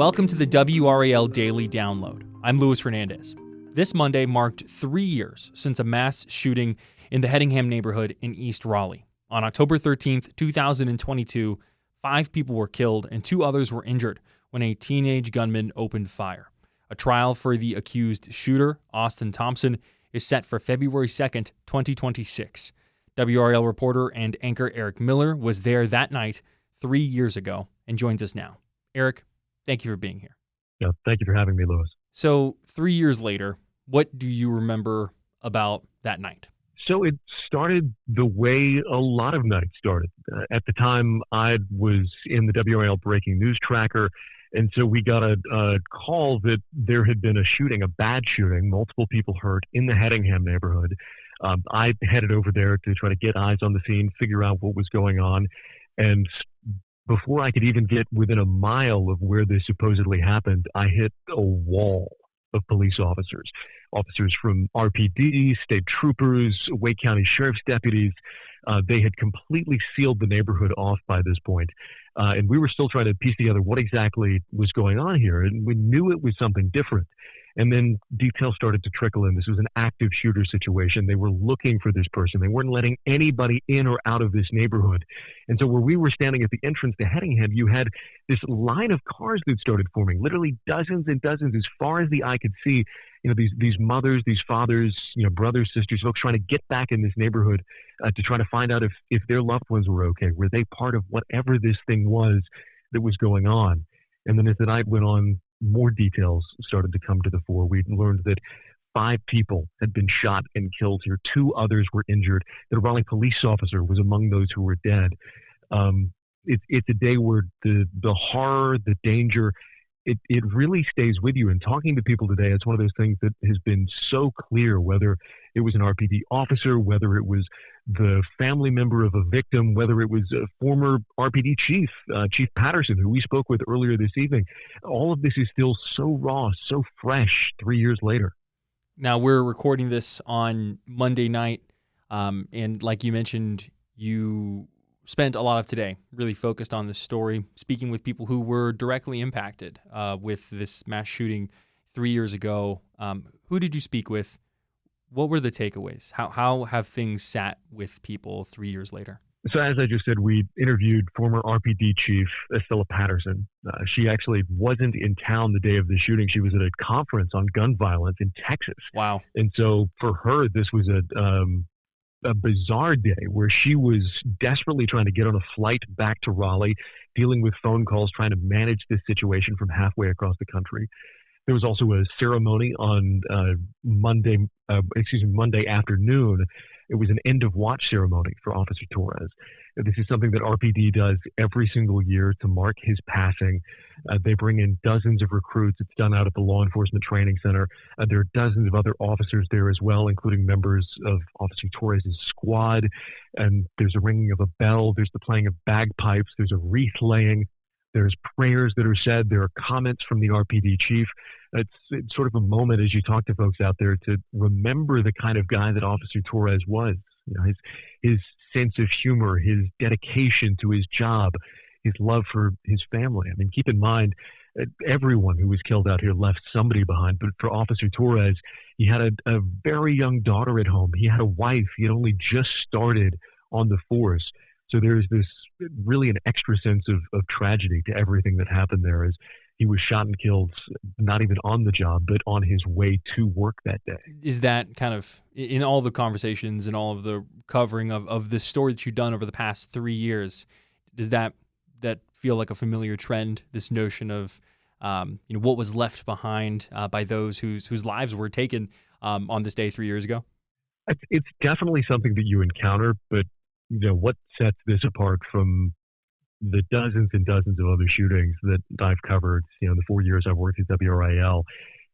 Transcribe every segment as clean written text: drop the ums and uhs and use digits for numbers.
Welcome to the WRAL Daily Download. I'm Luis Fernandez. This Monday marked 3 years since a mass shooting in the Hedingham neighborhood in East Raleigh. On October 13th, 2022, 5 people were killed and 2 others were injured when a teenage gunman opened fire. A trial for the accused shooter, Austin Thompson, is set for February 2nd, 2026. WRAL reporter and anchor Eric Miller was there that night 3 years ago and joins us now. Eric, thank you for being here. Yeah, thank you for having me, Louis. So 3 years later, what do you remember about that night? So it started the way a lot of nights started. At the time, I was in the WRAL breaking news tracker, and so we got a call that there had been a shooting, a bad shooting, multiple people hurt in the Hedingham neighborhood. I headed over there to try to get eyes on the scene, figure out what was going on, and before I could even get within a mile of where this supposedly happened, I hit a wall of police officers. Officers from RPD, state troopers, Wake County Sheriff's deputies. They had completely sealed the neighborhood off by this point. And we were still trying to piece together what exactly was going on here. And we knew it was something different. And then details started to trickle in. This was an active shooter situation. They were looking for this person. They weren't letting anybody in or out of this neighborhood. And so where we were standing at the entrance to Hedingham, you had this line of cars that started forming, literally dozens and dozens, as far as the eye could see. You know, these mothers, these fathers, brothers, sisters, folks trying to get back in this neighborhood to try to find out if their loved ones were okay. Were they part of whatever this thing was that was going on? And then as the night went on, more details started to come to the fore. We learned that 5 people had been shot and killed here. 2 others were injured. That a Raleigh police officer was among those who were dead. It's a day where the horror, the danger, it really stays with you. And talking to people today, it's one of those things that has been so clear, whether it was an RPD officer, whether it was the family member of a victim, whether it was a former RPD chief, Chief Patterson, who we spoke with earlier this evening. All of this is still so raw, so fresh 3 years later. Now, we're recording this on Monday night, and like you mentioned, you spent a lot of today really focused on this story, speaking with people who were directly impacted with this mass shooting 3 years ago. Who did you speak with? What were the takeaways? How have things sat with people 3 years later? So as I just said, we interviewed former RPD Chief Estella Patterson. She actually wasn't in town the day of the shooting. She was at a conference on gun violence in Texas. Wow. And so for her, this was a bizarre day where she was desperately trying to get on a flight back to Raleigh, dealing with phone calls, trying to manage this situation from halfway across the country. There was also a ceremony on Monday afternoon. It was an end of watch ceremony for Officer Torres. This is something that RPD does every single year to mark his passing. They bring in dozens of recruits. It's done out at the Law Enforcement Training Center. There are dozens of other officers there as well, including members of Officer Torres' squad. And there's a ringing of a bell. There's the playing of bagpipes. There's a wreath laying. There's prayers that are said. There are comments from the RPD chief. It's sort of a moment as you talk to folks out there to remember the kind of guy that Officer Torres was. His sense of humor, his dedication to his job, his love for his family. I mean, keep in mind, everyone who was killed out here left somebody behind. But for Officer Torres, he had a very young daughter at home. He had a wife. He had only just started on the force. So there's this really an extra sense of tragedy to everything that happened there as he was shot and killed, not even on the job, but on his way to work that day. Is that kind of, in all the conversations and all of the covering of this story that you've done over the past 3 years, does that feel like a familiar trend, this notion of what was left behind by those whose lives were taken on this day 3 years ago? It's definitely something that you encounter, but what sets this apart from the dozens and dozens of other shootings that I've covered, the 4 years I've worked at WRAL,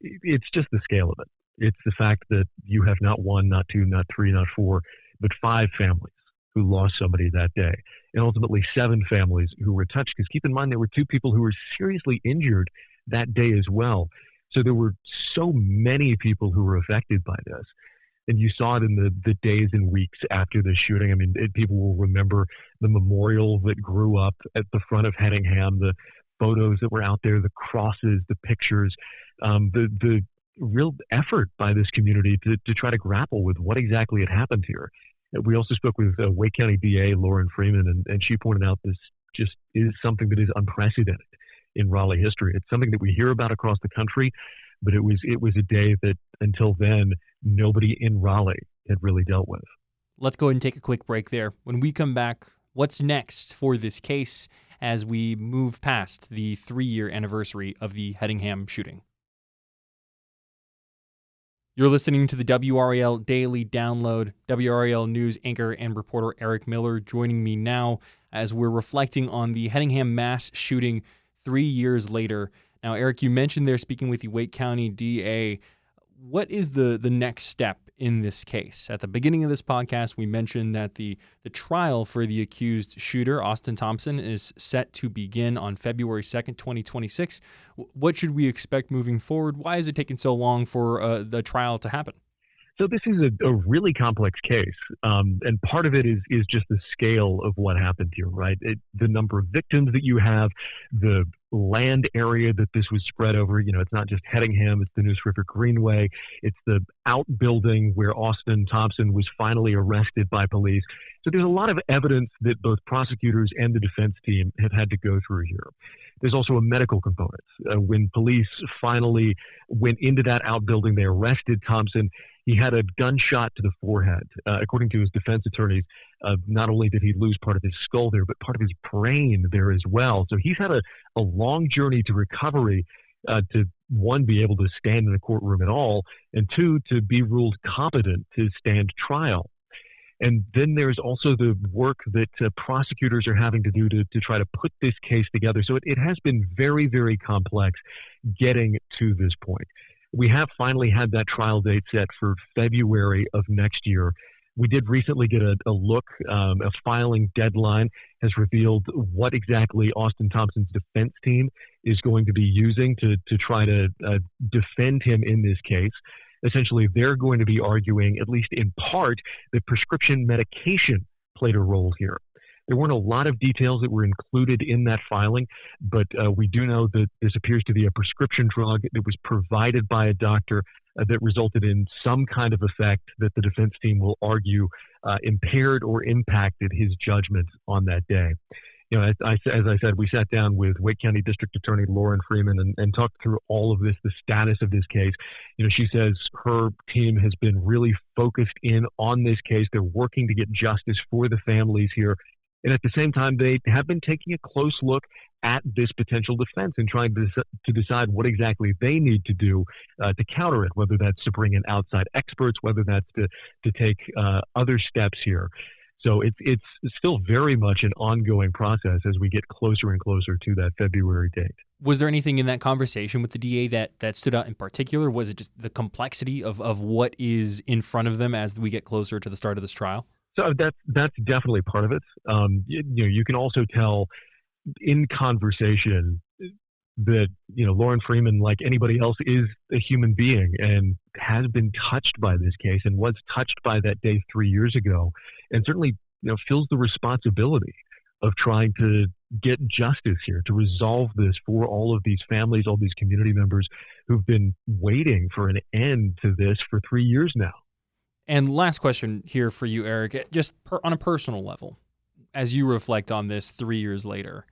it's just the scale of it. It's the fact that you have not 1, not 2, not 3, not 4, but 5 families who lost somebody that day, and ultimately 7 families who were touched. Because keep in mind, there were 2 people who were seriously injured that day as well. So there were so many people who were affected by this. And you saw it in the days and weeks after the shooting. I mean, people will remember the memorial that grew up at the front of Hedingham, the photos that were out there, the crosses, the pictures, the real effort by this community to try to grapple with what exactly had happened here. We also spoke with Wake County DA Lauren Freeman, and she pointed out this just is something that is unprecedented in Raleigh history. It's something that we hear about across the country, but it was a day that until then nobody in Raleigh had really dealt with. Let's go ahead and take a quick break there. When we come back, what's next for this case as we move past the 3-year anniversary of the Hedingham shooting? You're listening to the WRAL Daily Download. WRAL News anchor and reporter Eric Miller joining me now as we're reflecting on the Hedingham mass shooting 3 years later. Now, Eric, you mentioned there speaking with the Wake County DA. What is the next step in this case? At the beginning of this podcast, we mentioned that the trial for the accused shooter, Austin Thompson, is set to begin on February 2nd, 2026. What should we expect moving forward? Why is it taking so long for the trial to happen? So this is a really complex case, and part of it is just the scale of what happened here, right? The number of victims that you have, the land area that this was spread over. You know, it's not just Hedingham, it's the Neuse River Greenway, it's the outbuilding where Austin Thompson was finally arrested by police. So there's a lot of evidence that both prosecutors and the defense team have had to go through here. There's also a medical component. When police finally went into that outbuilding, they arrested Thompson. He had a gunshot to the forehead. According to his defense attorneys, not only did he lose part of his skull there, but part of his brain there as well. So he's had a long journey to recovery to, one, be able to stand in a courtroom at all, and two, to be ruled competent to stand trial. And then there's also the work that prosecutors are having to do to try to put this case together. So it has been very, very complex getting to this point. We have finally had that trial date set for February of next year. We did recently get a look. A filing deadline has revealed what exactly Austin Thompson's defense team is going to be using to try to defend him in this case. Essentially, they're going to be arguing, at least in part, that prescription medication played a role here. There weren't a lot of details that were included in that filing, but we do know that this appears to be a prescription drug that was provided by a doctor that resulted in some kind of effect that the defense team will argue impaired or impacted his judgment on that day. You know, as I said, we sat down with Wake County District Attorney Lauren Freeman and talked through all of this, the status of this case. You know, she says her team has been really focused in on this case. They're working to get justice for the families here. And at the same time, they have been taking a close look at this potential defense and trying to decide what exactly they need to do to counter it, whether that's to bring in outside experts, whether that's to take other steps here. So it's still very much an ongoing process as we get closer and closer to that February date. Was there anything in that conversation with the DA that stood out in particular? Was it just the complexity of what is in front of them as we get closer to the start of this trial? So that's definitely part of it. You can also tell in conversation that, Lauren Freeman, like anybody else, is a human being and has been touched by this case and was touched by that day 3 years ago, and certainly, feels the responsibility of trying to get justice here, to resolve this for all of these families, all these community members who've been waiting for an end to this for 3 years now. And last question here for you, Eric, just on a personal level, as you reflect on this 3 years later,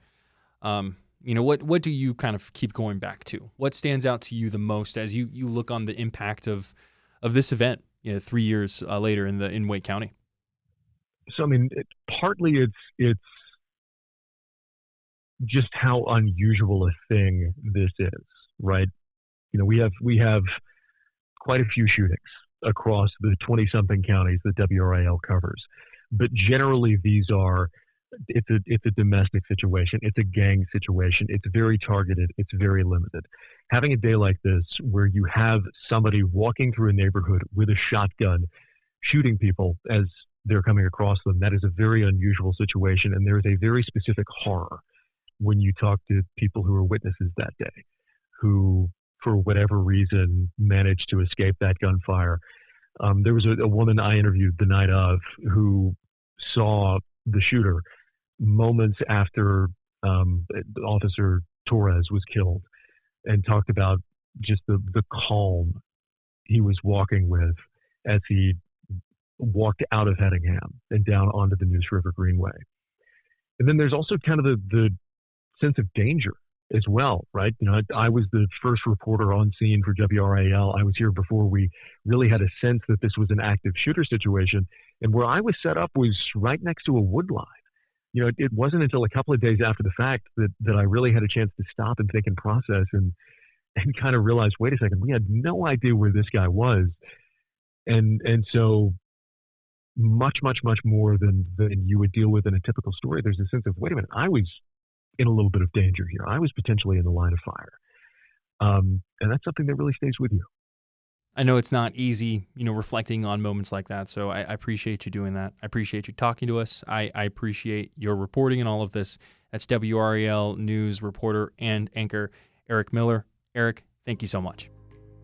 what do you kind of keep going back to? What stands out to you the most as you look on the impact of this event 3 years later in Wake County? So, partly it's just how unusual a thing this is, right? We have quite a few shootings across the 20-something counties that WRAL covers, but generally it's a domestic situation, it's a gang situation, it's very targeted, it's very limited. Having a day like this where you have somebody walking through a neighborhood with a shotgun shooting people as they're coming across them, that is a very unusual situation, and there is a very specific horror when you talk to people who were witnesses that day, who, for whatever reason, managed to escape that gunfire. There was a woman I interviewed the night of who saw the shooter moments after the officer Torres was killed, and talked about just the calm he was walking with as he walked out of Hedingham and down onto the Neuse River Greenway. And then there's also kind of the sense of danger as well, right? You know, I was the first reporter on scene for WRAL. I was here before we really had a sense that this was an active shooter situation. And where I was set up was right next to a wood line. You know, it wasn't until a couple of days after the fact that I really had a chance to stop and think and process and kind of realize, wait a second, we had no idea where this guy was. And so much more than you would deal with in a typical story. There's a sense of, wait a minute, I was in a little bit of danger here. I was potentially in the line of fire. And that's something that really stays with you. I know it's not easy, reflecting on moments like that. So I appreciate you doing that. I appreciate you talking to us. I appreciate your reporting in all of this. That's WRAL News reporter and anchor Eric Miller. Eric, thank you so much.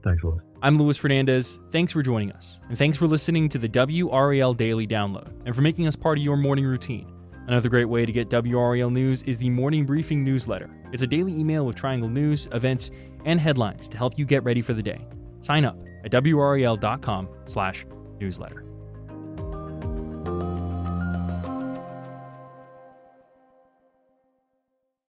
Thanks, Louis. I'm Luis Fernandez. Thanks for joining us. And thanks for listening to the WRAL Daily Download and for making us part of your morning routine. Another great way to get WRAL News is the Morning Briefing newsletter. It's a daily email with Triangle news, events, and headlines to help you get ready for the day. Sign up at WRAL.com/newsletter.